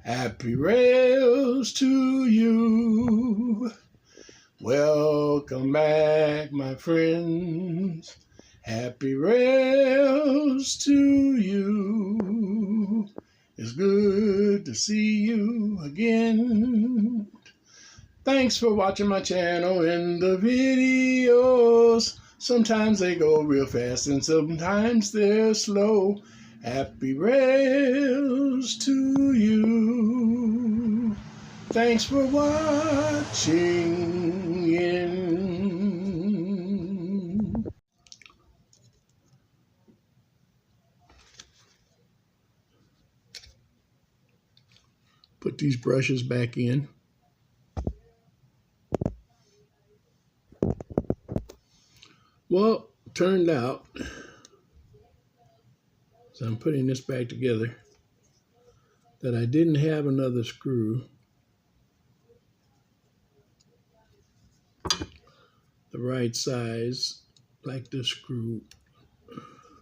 Happy rails to you. Welcome back, my friends. Happy rails to you. It's good to see you again. Thanks for watching my channel and the videos. Sometimes they go real fast and sometimes they're slow. Happy rails to you. Thanks for watching in. Put these brushes back in. Well, turned out, as I'm putting this back together, that I didn't have another screw. The right size, like this screw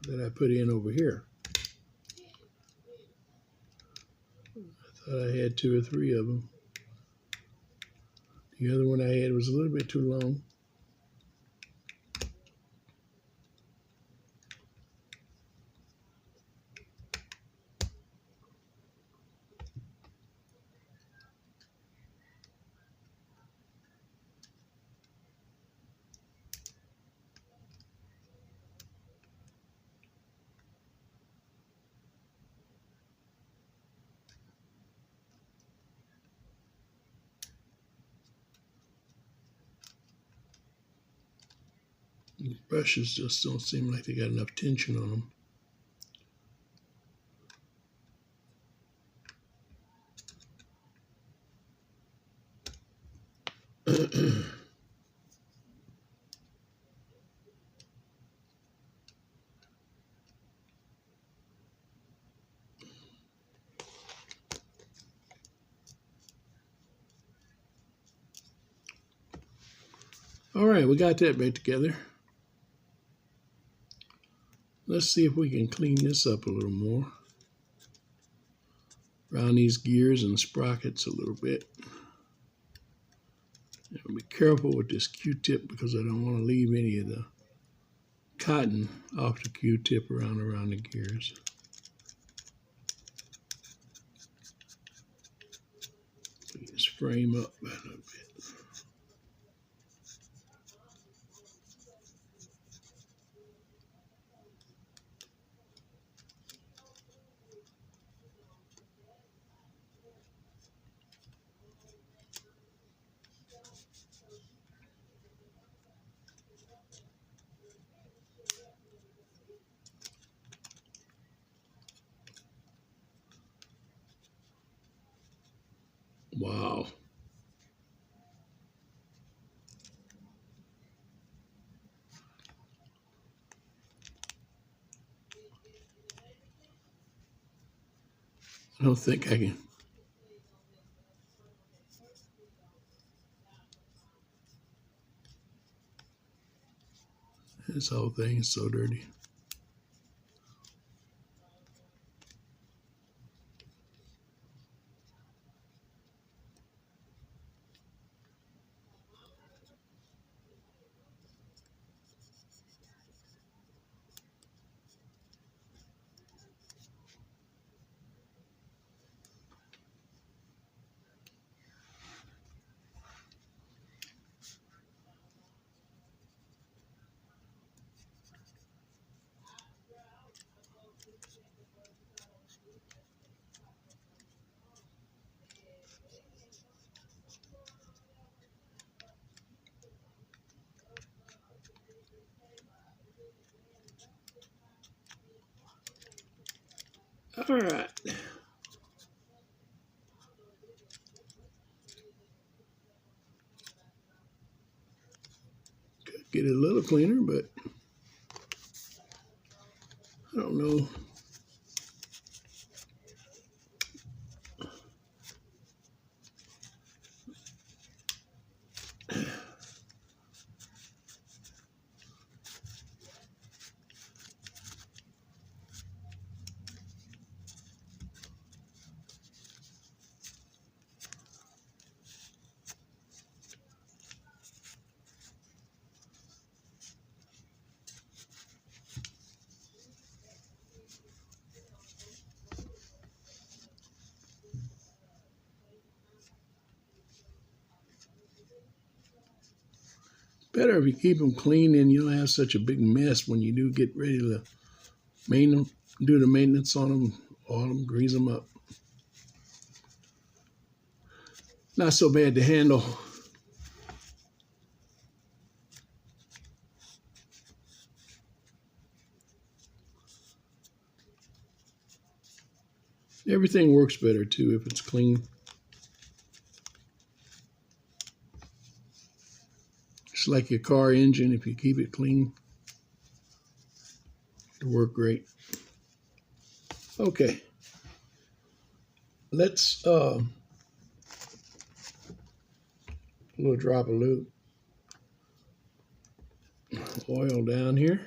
that I put in over here. I thought I had 2 or 3 of them. The other one I had was a little bit too long. These brushes just don't seem like they got enough tension on them. All right, we got that back together. Let's see if we can clean this up a little more. Around these gears and sprockets a little bit. Now, be careful with this Q-tip because I don't want to leave any of the cotton off the Q-tip around the gears. Clean this frame up a little bit. Wow. I don't think I can. This whole thing is so dirty. All right. Could get it a little cleaner, but I don't know. better if you keep them clean, and you don't have such a big mess when you do get ready to do the maintenance on them, all them, grease them up. Not so bad to handle. Everything works better too if it's clean. It's like your car engine. If you keep it clean, it'll work great. Okay, let's a little drop of lube oil down here.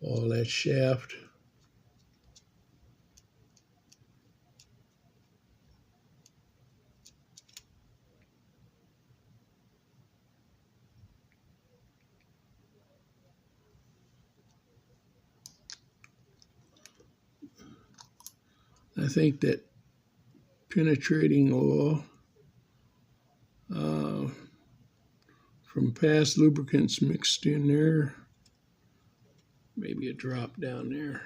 All that shaft. I think that penetrating oil from past lubricants mixed in there. Maybe a drop down there.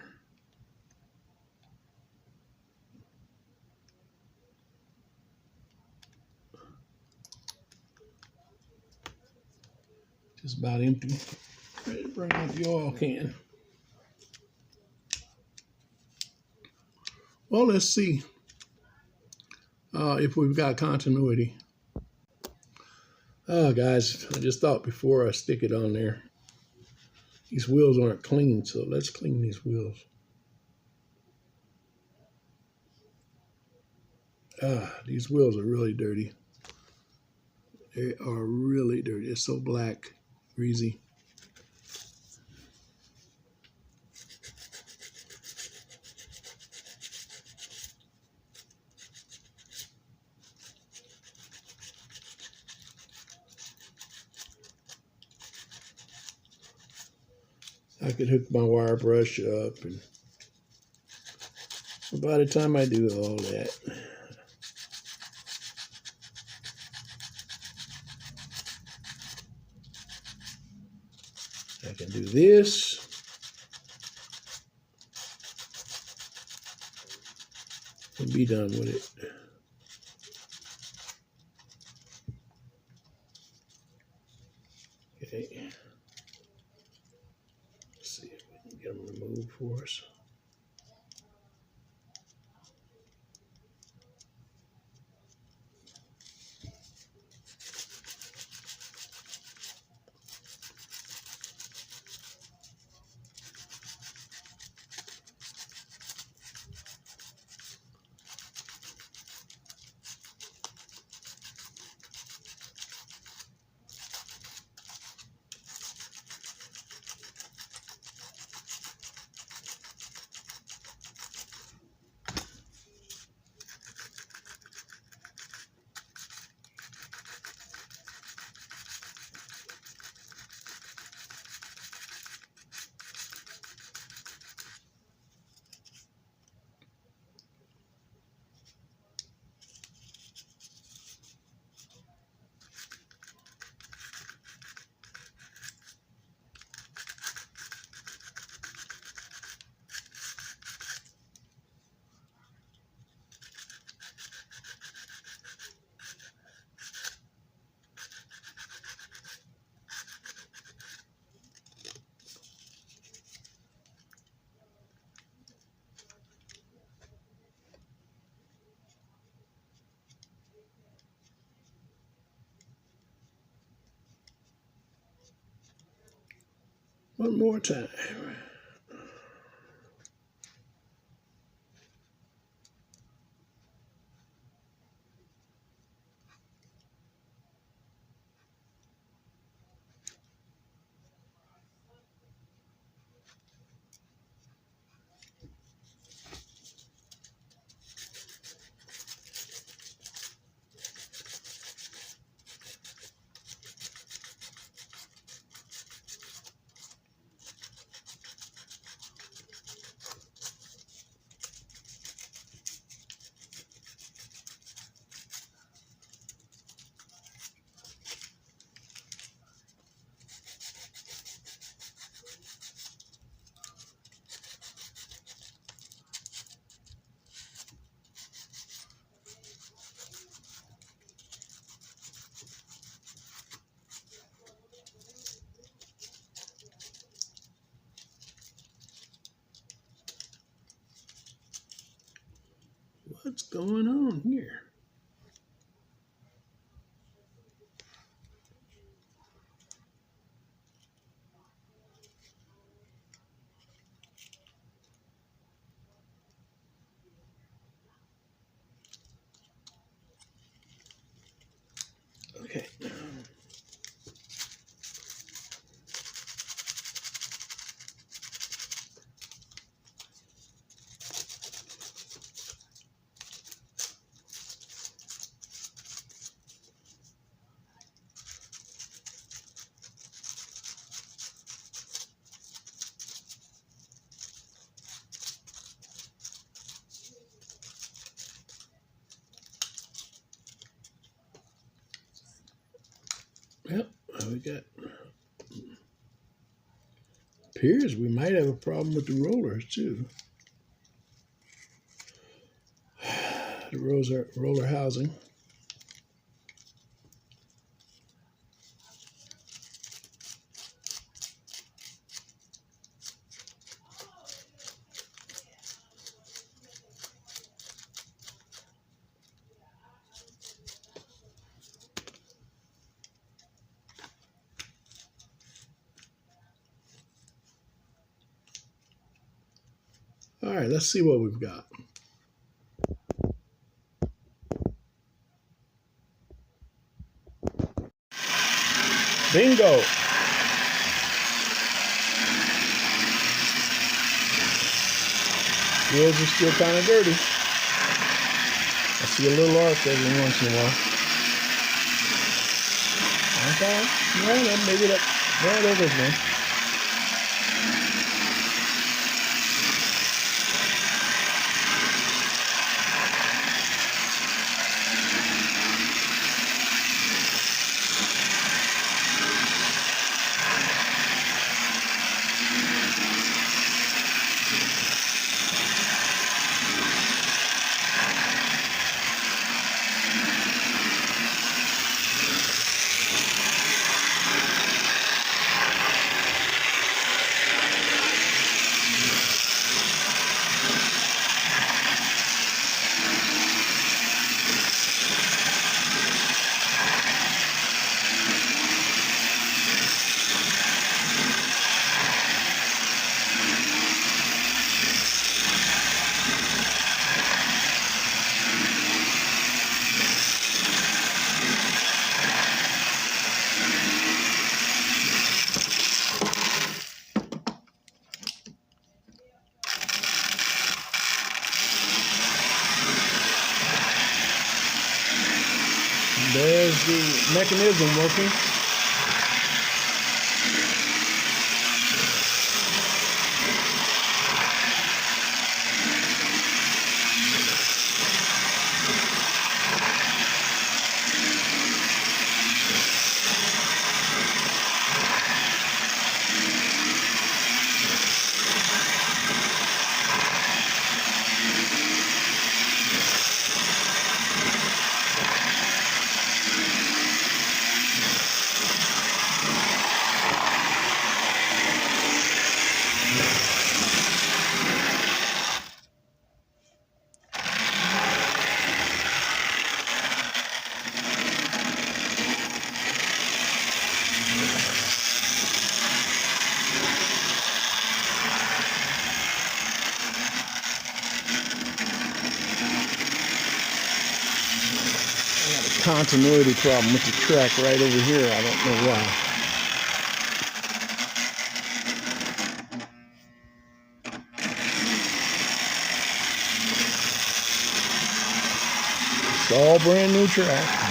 Just about empty. Ready to bring out the oil can. Well, let's see if we've got continuity. Oh, guys, I just thought before I stick it on there, these wheels aren't clean, so let's clean these wheels. These wheels are really dirty. They are really dirty. They're so black, greasy. I could hook my wire brush up, and by the time I do all that, I can do this. And be done with it. Okay. Let's see if we can get them removed for us. One more time. What's going on here? Okay. Yep, we got. Appears we might have a problem with the rollers too. The roller housing. All right, let's see what we've got. Bingo. Wheels are still kind of dirty. I see a little arc every once in a while. Okay. Well, maybe that. Well, there goes one. There's the mechanism working. Continuity problem with the track right over here. I don't know why. It's all brand new track.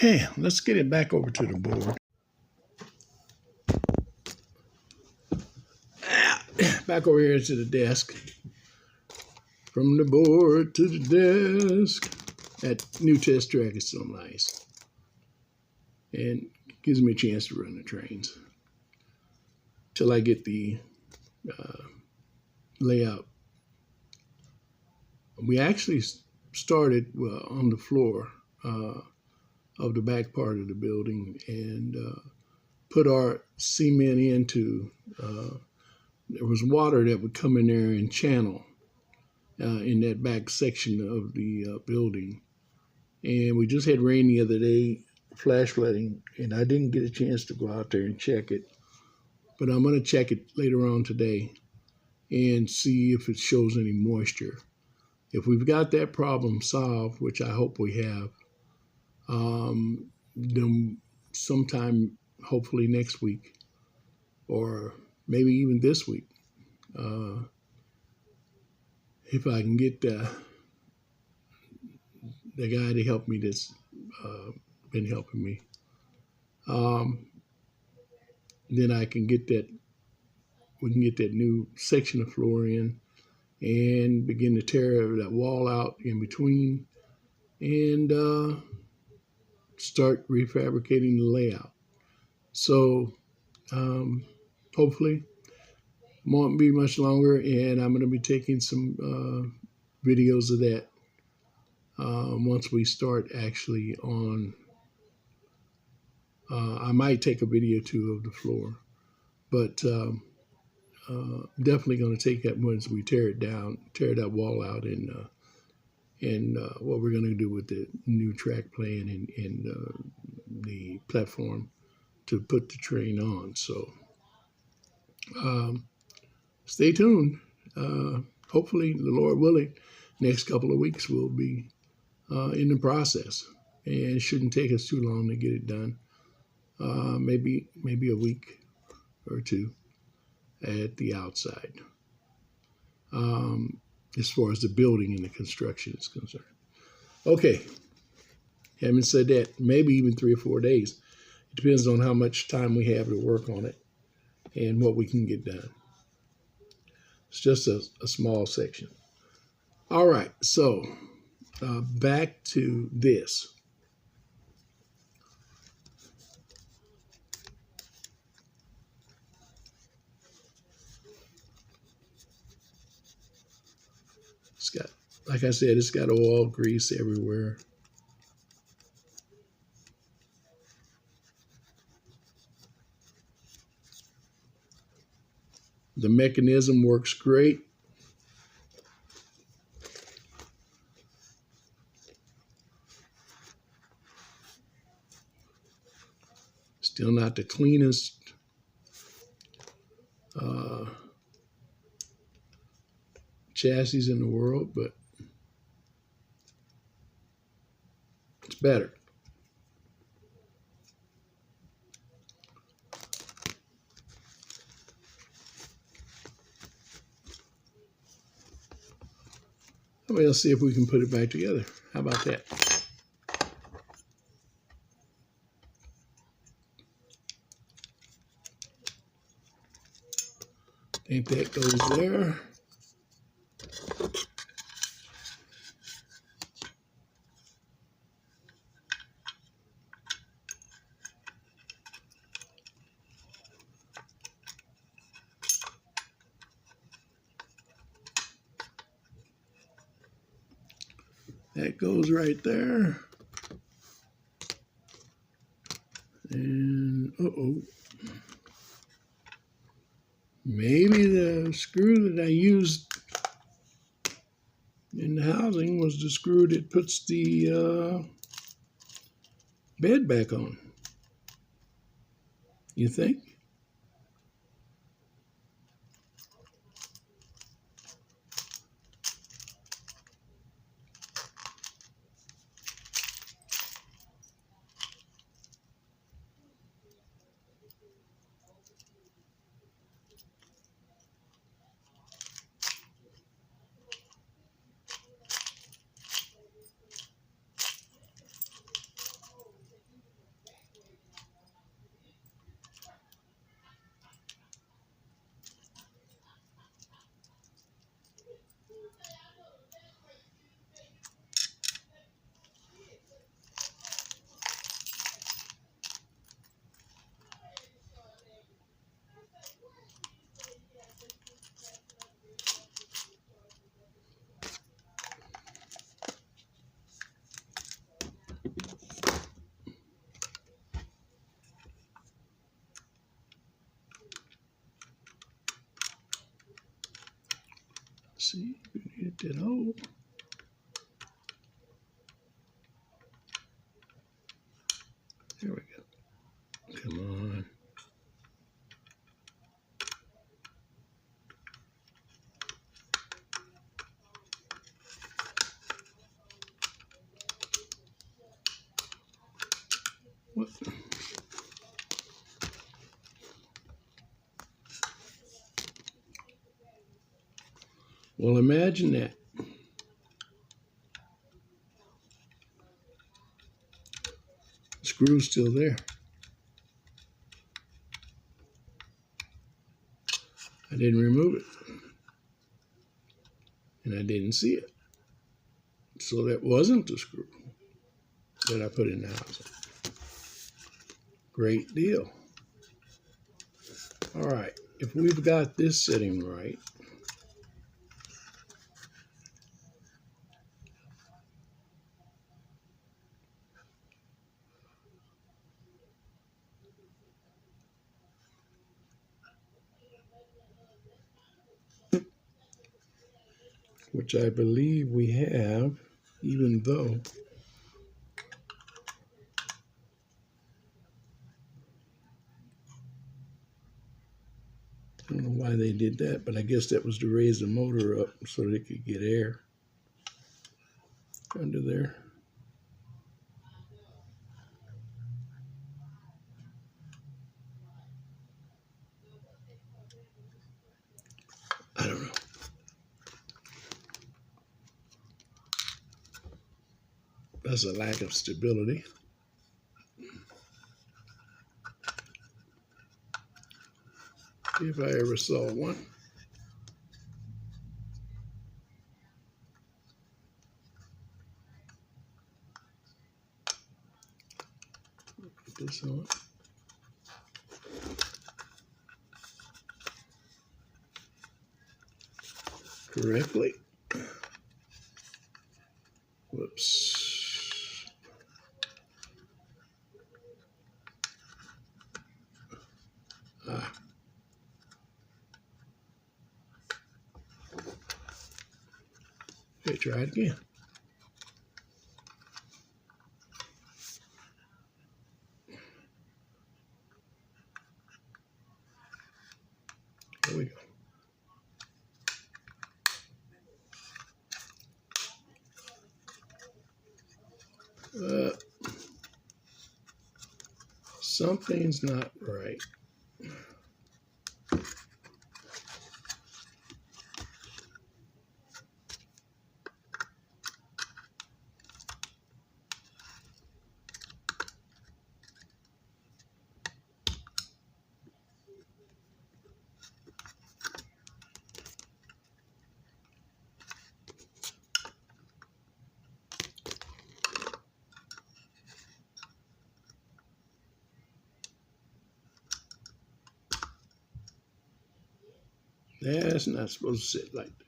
Okay, let's get it back over to the board. Back over here to the desk. From the board to the desk. That new test track is so nice. And gives me a chance to run the trains. Till I get the layout. We actually started on the floor of the back part of the building and put our cement into, there was water that would come in there and channel in that back section of the building. And we just had rain the other day, flash flooding, and I didn't get a chance to go out there and check it. But I'm going to check it later on today and see if it shows any moisture. If we've got that problem solved, which I hope we have, then sometime hopefully next week or maybe even this week, if I can get the guy to help me that's been helping me, then I can get that, we can get that new section of floor in and begin to tear that wall out in between and start refabricating the layout. So hopefully won't be much longer, and I'm going to be taking some videos of that once we start actually on. I might take a video too of the floor, but definitely going to take that once we tear it down, tear that wall out, and what we're going to do with the new track plan and the platform to put the train on. So stay tuned. Hopefully, the Lord willing, next couple of weeks we'll be in the process, and it shouldn't take us too long to get it done. Maybe a week or two at the outside, as far as the building and the construction is concerned. Okay, having said that, maybe even 3 or 4 days. It depends on how much time we have to work on it and what we can get done. It's just a small section. All right, so back to this. It's got, like I said, it's got oil, grease everywhere. The mechanism works great. Still not the cleanest chassis in the world, but it's better. Let's see if we can put it back together. How about that? I think that goes there. That goes right there. And maybe the screw that I used in the housing was the screw that puts the bed back on. You think? see, we hit that hole. There we go. Come on. What? Well, imagine that. The screw's still there. I didn't remove it. And I didn't see it. So that wasn't the screw that I put in the housing. Great deal. All right, if we've got this setting right, which I believe we have, even though I don't know why they did that, but I guess that was to raise the motor up so they could get air under there. I don't know. That's a lack of stability. If I ever saw one. Put this on. Correctly. Whoops. Ah. Okay, try it again. There we go. Something's not right. That's not supposed to sit like that.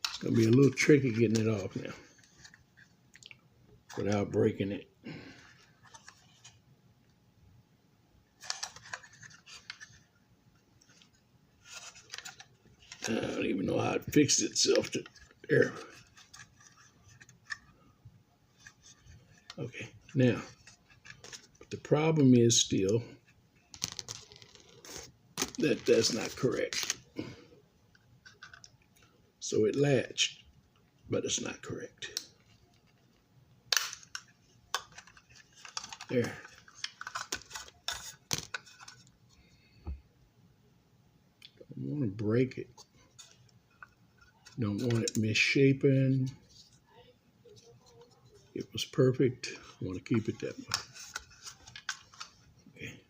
It's going to be a little tricky getting it off now without breaking it. I don't even know how it fixed itself to there. Okay, now, but the problem is still that that's not correct. So it latched, but it's not correct. There. I want to break it. Don't want it misshapen. It was perfect. I want to keep it that way. Okay.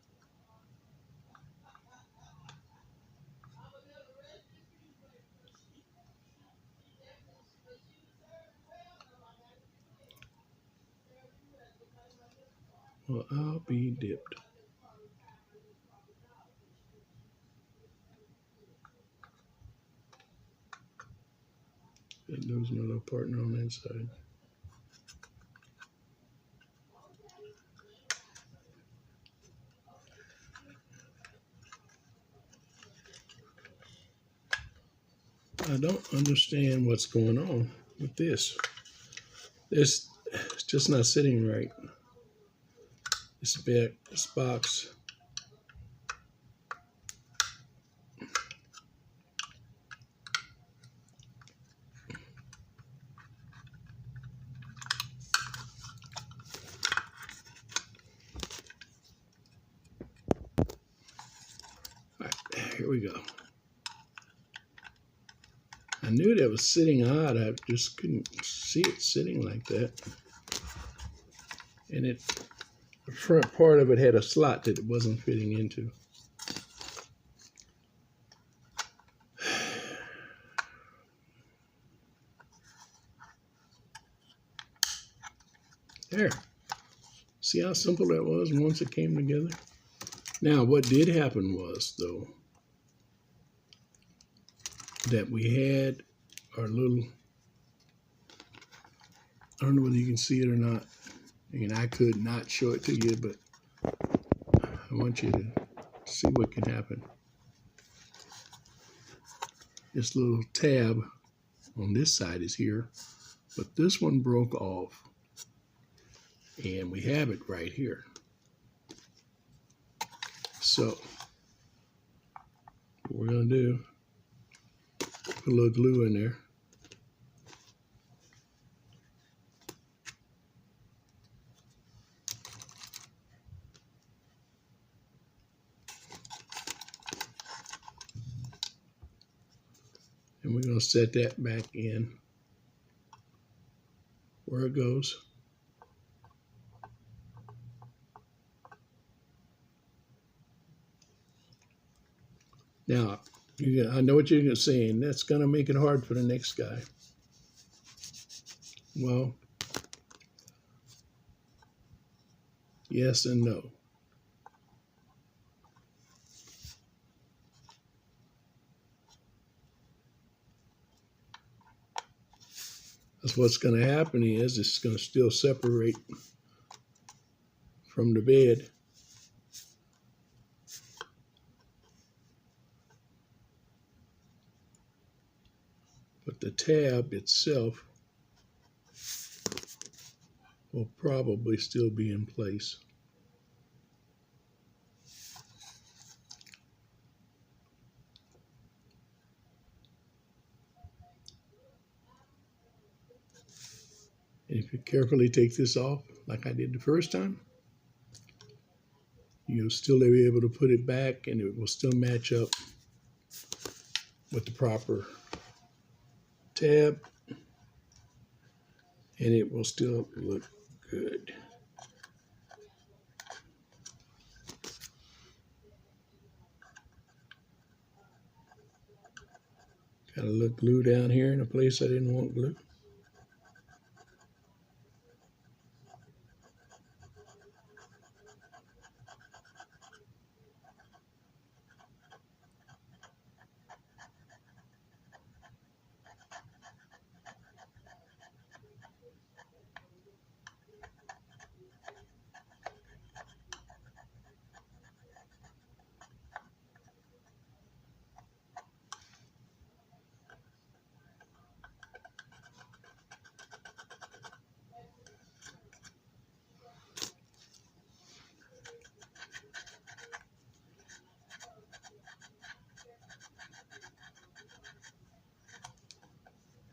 Well, I'll be dipped. And there's my little partner on that side. I don't understand what's going on with this. It's just not sitting right. This box. All right, here we go. I knew that was sitting odd. I just couldn't see it sitting like that. And the front part of it had a slot that it wasn't fitting into. There. See how simple that was once it came together? Now, what did happen was, though, that we had our little, I don't know whether you can see it or not. And I could not show it to you, but I want you to see what can happen. This little tab on this side is here, but this one broke off. And we have it right here. So, what we're going to do, put a little glue in there. And we're going to set that back in where it goes. Now, I know what you're saying. That's going to make it hard for the next guy. Well, yes and no. That's what's going to happen is it's going to still separate from the bed. But the tab itself will probably still be in place. And if you carefully take this off, like I did the first time, you'll still be able to put it back and it will still match up with the proper tab, and it will still look good. Got a little glue down here in a place I didn't want glue.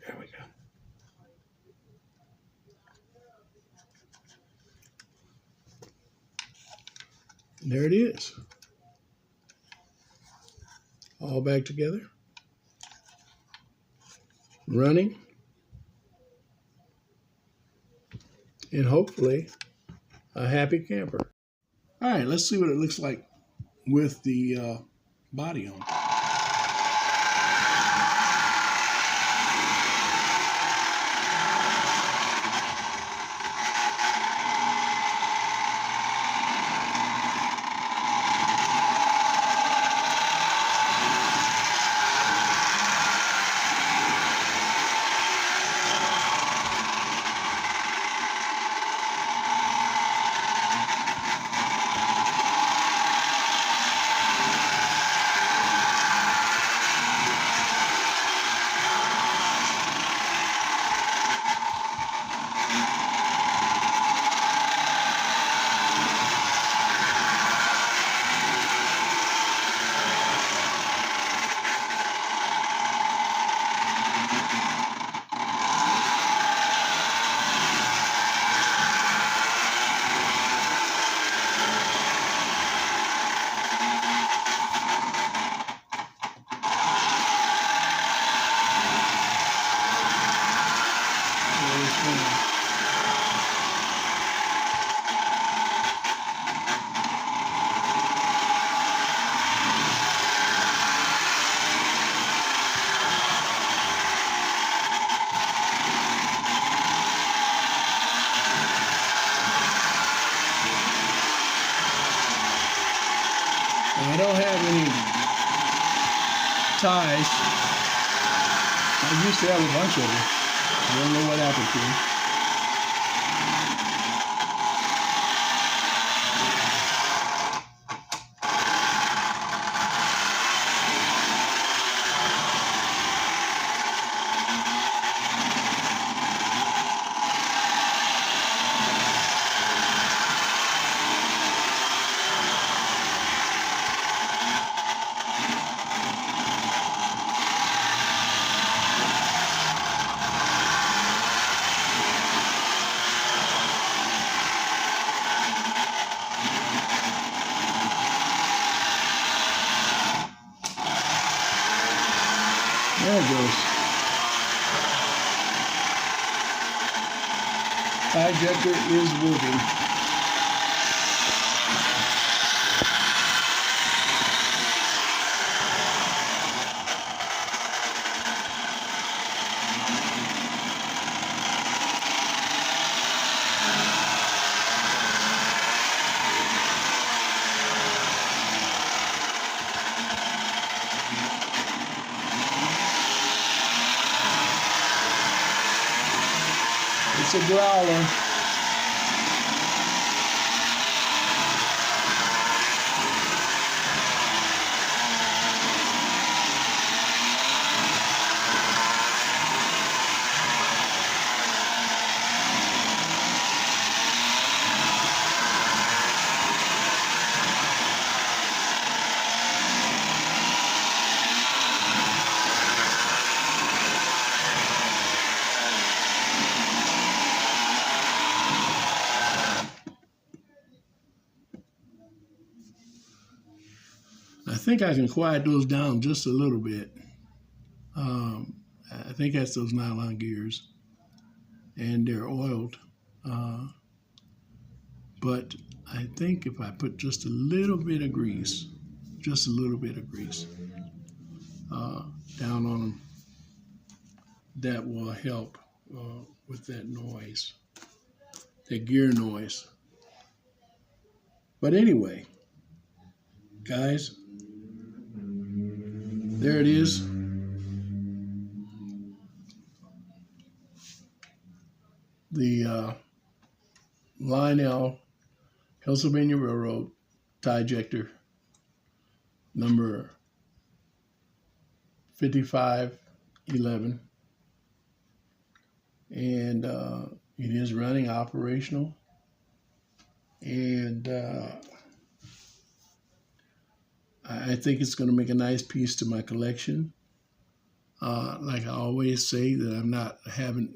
There we go. And there it is. All back together. Running. And hopefully a happy camper. All right, let's see what it looks like with the body on. And I don't have any ties. I used to have a bunch of them. I don't know what happened to them. There it goes. Jector is working. It's a growler. I think I can quiet those down just a little bit. I think that's those nylon gears, and they're oiled. But I think if I put just a little bit of grease, down on them, that will help with that noise, that gear noise. But anyway, guys, there it is. The Lionel Pennsylvania Railroad tie jector number 5511, and it is running operational, and I think it's going to make a nice piece to my collection. Like I always say, that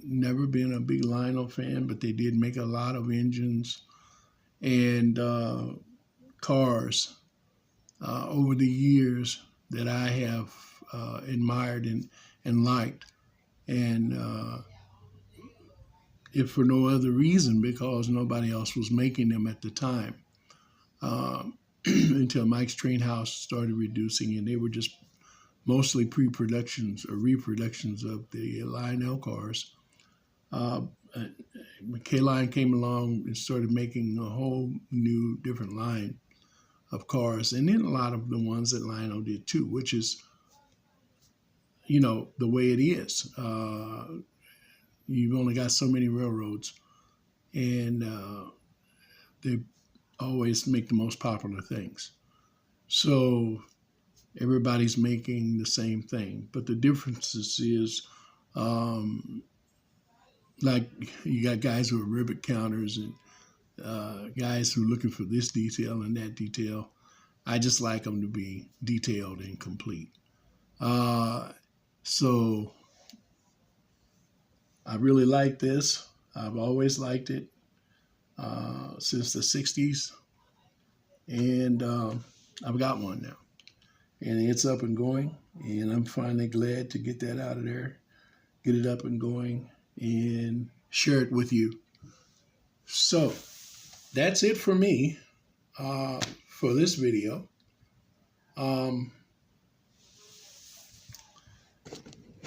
never been a big Lionel fan, but they did make a lot of engines and cars over the years that I have admired and liked. And if for no other reason, because nobody else was making them at the time, until Mike's Train House started reducing, and they were just mostly pre-productions or reproductions of the Lionel cars. K-Line came along and started making a whole new, different line of cars, and then a lot of the ones that Lionel did too, which is, the way it is. You've only got so many railroads, and they always make the most popular things. So everybody's making the same thing, but the differences is, like, you got guys who are rivet counters and guys who are looking for this detail and that detail. I just like them to be detailed and complete. So I really like this. I've always liked it since the 60s, and I've got one now. And it's up and going, and I'm finally glad to get that out of there, get it up and going, and share it with you. So that's it for me for this video.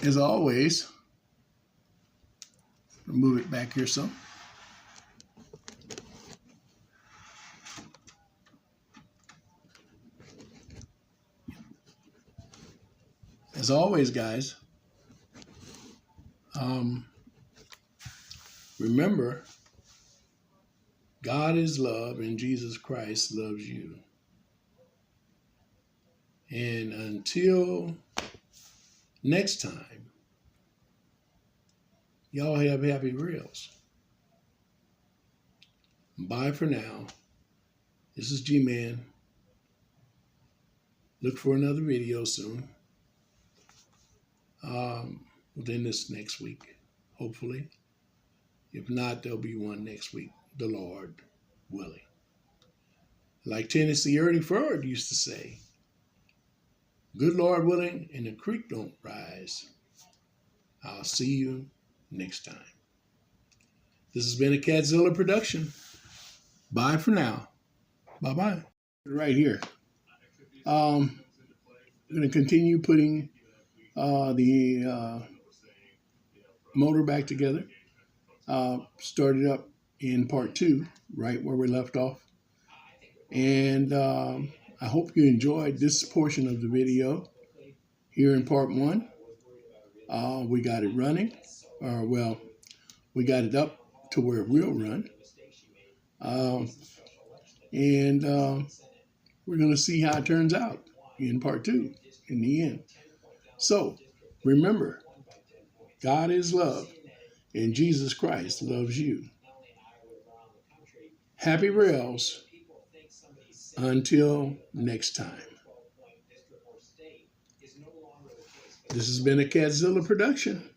As always, move it back here some. As always, guys, remember, God is love and Jesus Christ loves you. And until next time, y'all have happy reels. Bye for now. This is G-Man. Look for another video soon. Within this next week, hopefully. If not, there'll be one next week, the Lord willing. Like Tennessee Ernie Ford used to say, good Lord willing, and the creek don't rise. I'll see you next time. This has been a Catzilla production. Bye for now. Bye-bye. Right here. I'm going to continue putting the motor back together. Started up in part 2, right where we left off. And I hope you enjoyed this portion of the video. Here in part 1, we got it running. We got it up to where it will run. We're going to see how it turns out in part 2, in the end. So, remember, God is love, and Jesus Christ loves you. Happy rails until next time. This has been a Catzilla production.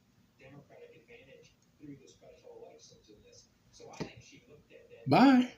Bye.